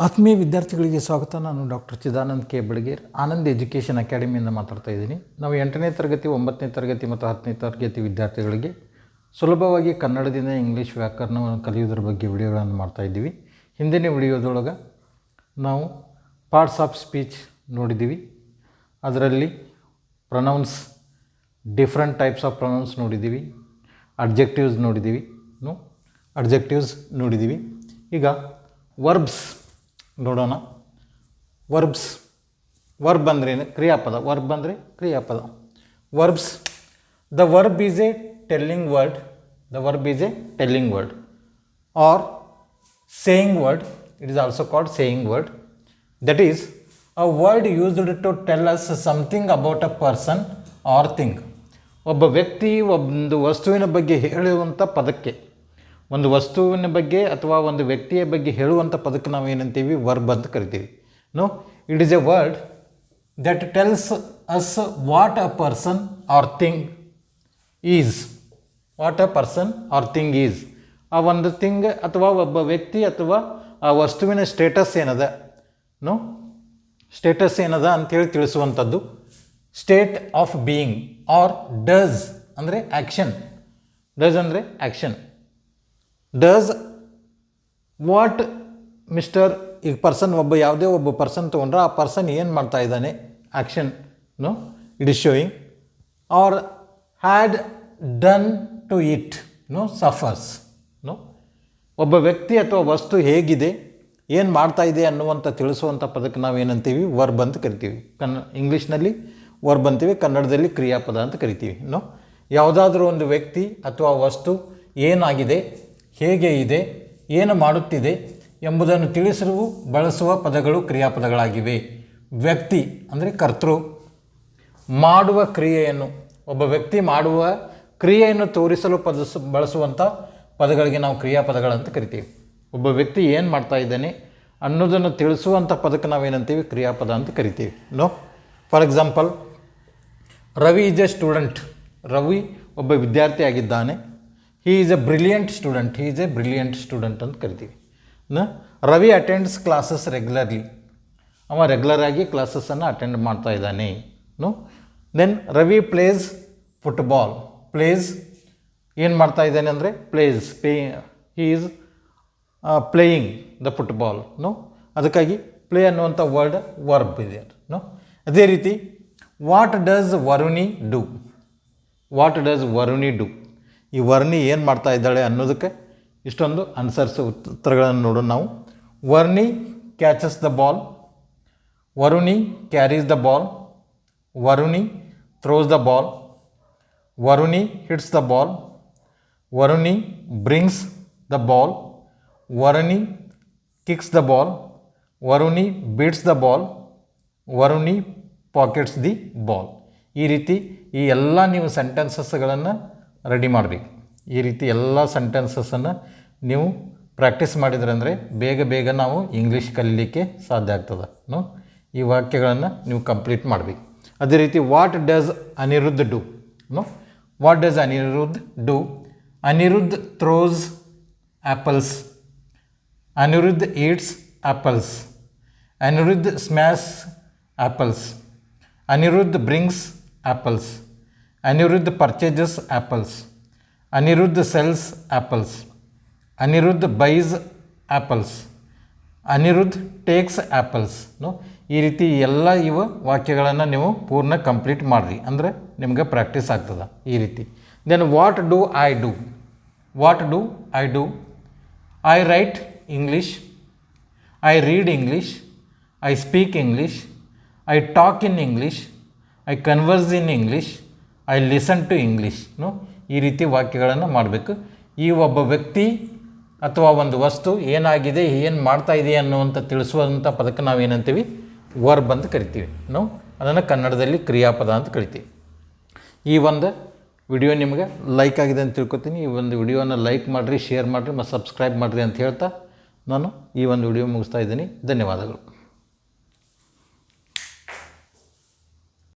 ಆತ್ಮೀಯ ವಿದ್ಯಾರ್ಥಿಗಳಿಗೆ ಸ್ವಾಗತ. ನಾನು doctor Chidanand K Belager, Anand education ಅಕಾಡೆಮಿಯಿಂದ ಮಾತಾಡ್ತಾ ಇದ್ದೀನಿ. ನಾವು 8ನೇ ತರಗತಿ 9ನೇ ತರಗತಿ ಮತ್ತು 10ನೇ ತರಗತಿ ವಿದ್ಯಾರ್ಥಿಗಳಿಗೆ ಸುಲಭವಾಗಿ ಕನ್ನಡದಿಂದ ಇಂಗ್ಲೀಷ್ ವ್ಯಾಕರಣವನ್ನು ಕಲಿಯೋದ್ರ ಬಗ್ಗೆ ವಿಡಿಯೋಗಳನ್ನು ಮಾಡ್ತಾಯಿದ್ದೀವಿ. ಹಿಂದಿನ ವಿಡಿಯೋದೊಳಗೆ ನಾವು ಪಾರ್ಟ್ಸ್ ಆಫ್ ಸ್ಪೀಚ್ ನೋಡಿದ್ದೀವಿ. ಅದರಲ್ಲಿ pronouns, different types of pronouns ನೋಡಿದ್ದೀವಿ. ಅಡ್ಜೆಕ್ಟಿವ್ಸ್ ನೋಡಿದ್ದೀವಿ. ಈಗ ವರ್ಬ್ಸ್ ನೋಡೋಣ. ವರ್ಬ್ ಅಂದ್ರೇನು? ಕ್ರಿಯಾಪದ. ವರ್ಬ್ ಅಂದರೆ ಕ್ರಿಯಾಪದ. Verbs, the verb is a telling word or saying word. It is also called saying word. That is a word used to tell us something about a person or thing. ಒಬ್ಬ ವ್ಯಕ್ತಿ ಒಂದು ವಸ್ತುವಿನ ಬಗ್ಗೆ ಹೇಳುವಂಥ ಪದಕ್ಕೆ, ಒಂದು ವಸ್ತುವಿನ ಬಗ್ಗೆ ಅಥವಾ ಒಂದು ವ್ಯಕ್ತಿಯ ಬಗ್ಗೆ ಹೇಳುವಂಥ ಪದಕ್ಕೆ ನಾವು ಏನಂತೀವಿ? ವರ್ಬ್ ಅಂತ ಕರಿತೀವಿ. It is A word that tells us what a person or thing is. ಆ ಒಂದು ಥಿಂಗ್ ಅಥವಾ ಒಬ್ಬ ವ್ಯಕ್ತಿ ಅಥವಾ ಆ ವಸ್ತುವಿನ ಸ್ಟೇಟಸ್ ಏನದ ಅಂಥೇಳಿ ತಿಳಿಸುವಂಥದ್ದು state of being. Or does ಅಂದರೆ ಆ್ಯಕ್ಷನ್. Does what mister. ಈಗ ಪರ್ಸನ್, ಯಾವುದೇ ಒಬ್ಬ ಪರ್ಸನ್ ತೊಗೊಂಡ್ರೆ ಆ ಪರ್ಸನ್ ಏನು ಮಾಡ್ತಾ ಇದ್ದಾನೆ? Action. It is showing. Or had done to it. Suffers. ಒಬ್ಬ ವ್ಯಕ್ತಿ ಅಥವಾ ವಸ್ತು ಹೇಗಿದೆ, ಏನು ಮಾಡ್ತಾ ಇದೆ ಅನ್ನುವಂಥ ತಿಳಿಸುವಂಥ ಪದಕ್ಕೆ ನಾವು ಏನಂತೀವಿ? ವರ್ಬ್ ಅಂತ ಕರಿತೀವಿ. ಇಂಗ್ಲೀಷ್ನಲ್ಲಿ ವರ್ಬ್ ಅಂತೀವಿ, ಕನ್ನಡದಲ್ಲಿ ಕ್ರಿಯಾಪದ ಅಂತ ಕರಿತೀವಿ. ಯಾವುದಾದ್ರೂ ಒಂದು ವ್ಯಕ್ತಿ ಅಥವಾ ವಸ್ತು ಏನಾಗಿದೆ, ಹೇಗೆ ಇದೆ, ಏನು ಮಾಡುತ್ತಿದೆ ಎಂಬುದನ್ನು ತಿಳಿಸಲು ಬಳಸುವ ಪದಗಳು ಕ್ರಿಯಾಪದಗಳಾಗಿವೆ. ವ್ಯಕ್ತಿ ಅಂದರೆ ಕರ್ತೃ. ಮಾಡುವ ಕ್ರಿಯೆಯನ್ನು, ಒಬ್ಬ ವ್ಯಕ್ತಿ ಮಾಡುವ ಕ್ರಿಯೆಯನ್ನು ತೋರಿಸಲು ಬಳಸುವಂಥ ಪದಗಳಿಗೆ ನಾವು ಕ್ರಿಯಾಪದಗಳಂತ ಕರಿತೀವಿ. ಒಬ್ಬ ವ್ಯಕ್ತಿ ಏನು ಮಾಡ್ತಾ ಇದ್ದಾನೆ ಅನ್ನೋದನ್ನು ತಿಳಿಸುವಂಥ ಪದಕ್ಕೆ ನಾವೇನಂತೀವಿ? ಕ್ರಿಯಾಪದ ಅಂತ ಕರಿತೀವಿ. For example, Ravi is a student. Ravi ಒಬ್ಬ ವಿದ್ಯಾರ್ಥಿ ಆಗಿದ್ದಾನೆ. He is a brilliant student ಅಂತ ಕರಿತೀವಿ. Ravi attends classes regularly. ಅವ ರೆಗ್ಯುಲರಾಗಿ ಕ್ಲಾಸಸ್ಸನ್ನು ಅಟೆಂಡ್ ಮಾಡ್ತಾ ಇದ್ದಾನೆ. Then Ravi plays football. ಏನು ಮಾಡ್ತಾ ಇದ್ದಾನೆ ಅಂದರೆ he is playing the football. ಅದಕ್ಕಾಗಿ ಪ್ಲೇ ಅನ್ನುವಂಥ ವರ್ಬ್ ಇದೆ. ಅದೇ ರೀತಿ ವಾಟ್ ಡಸ್ ವರುಣಿ ಡೂ. ಈ ವರ್ಣಿ ಏನು ಮಾಡ್ತಾ ಇದ್ದಾಳೆ ಅನ್ನೋದಕ್ಕೆ ಇಷ್ಟೊಂದು ಉತ್ತರಗಳನ್ನು ನೋಡೋಣ ನಾವು. Varni catches the ball. Varuni carries the ball. Varuni throws the ball. Varuni hits the ball. Varuni brings the ball. Varuni kicks the ball. Varuni beats the ball. Varuni pockets the ball. ಈ ರೀತಿ ಈ ಎಲ್ಲ ನೀವು ಸೆಂಟೆನ್ಸಸ್ಗಳನ್ನು ರೆಡಿ ಮಾಡಬೇಕು. ಈ ರೀತಿ ಎಲ್ಲ ಸೆಂಟೆನ್ಸಸ್ಸನ್ನು ನೀವು ಪ್ರಾಕ್ಟೀಸ್ ಮಾಡಿದ್ರಂದರೆ ಬೇಗ ನಾವು ಇಂಗ್ಲೀಷ್ ಕಲೀಲಿಕ್ಕೆ ಸಾಧ್ಯ ಆಗ್ತದೆ. ಈ ವಾಕ್ಯಗಳನ್ನು ನೀವು ಕಂಪ್ಲೀಟ್ ಮಾಡಬೇಕು. ಅದೇ ರೀತಿ what does Anirudh do. Anirudh throws apples. Anirudh eats apples. Anirudh smash apples. Anirudh brings apples. Anirudh purchases apples. Anirudh sells apples. Anirudh buys apples. Anirudh takes apples. ಈ ರೀತಿ ಎಲ್ಲ ಇವು ವಾಕ್ಯಗಳನ್ನು ನೀವು ಪೂರ್ಣ ಕಂಪ್ಲೀಟ್ ಮಾಡಿರಿ, ಅಂದರೆ ನಿಮಗೆ ಪ್ರಾಕ್ಟೀಸ್ ಆಗ್ತದೆ ಈ ರೀತಿ. Then what do I do. I write English. I read English. I speak English. I talk in English. I converse in English. I listen to English. ಈ ರೀತಿ ವಾಕ್ಯಗಳನ್ನು ಮಾಡಬೇಕು. ಈ ಒಬ್ಬ ವ್ಯಕ್ತಿ ಅಥವಾ ಒಂದು ವಸ್ತು ಏನಾಗಿದೆ, ಏನು ಮಾಡ್ತಾ ಇದೆ ಅನ್ನುವಂಥ ತಿಳಿಸುವಂಥ ಪದಕ್ಕೆ ನಾವು ಏನಂತೀವಿ? ವರ್ಬ್ ಅಂತ ಕರಿತೀವಿ. ಅದನ್ನು ಕನ್ನಡದಲ್ಲಿ ಕ್ರಿಯಾಪದ ಅಂತ ಕರಿತೀವಿ. ಈ ಒಂದು ವಿಡಿಯೋ ನಿಮಗೆ ಲೈಕ್ ಆಗಿದೆ ಅಂತ ತಿಳ್ಕೊತೀನಿ. ಈ ಒಂದು ವಿಡಿಯೋನ ಲೈಕ್ ಮಾಡಿರಿ, ಶೇರ್ ಮಾಡಿರಿ ಮತ್ತು ಸಬ್ಸ್ಕ್ರೈಬ್ ಮಾಡಿರಿ ಅಂತ ಹೇಳ್ತಾ ನಾನು ಈ ಒಂದು ವಿಡಿಯೋ ಮುಗಿಸ್ತಾ ಇದ್ದೀನಿ. ಧನ್ಯವಾದಗಳು.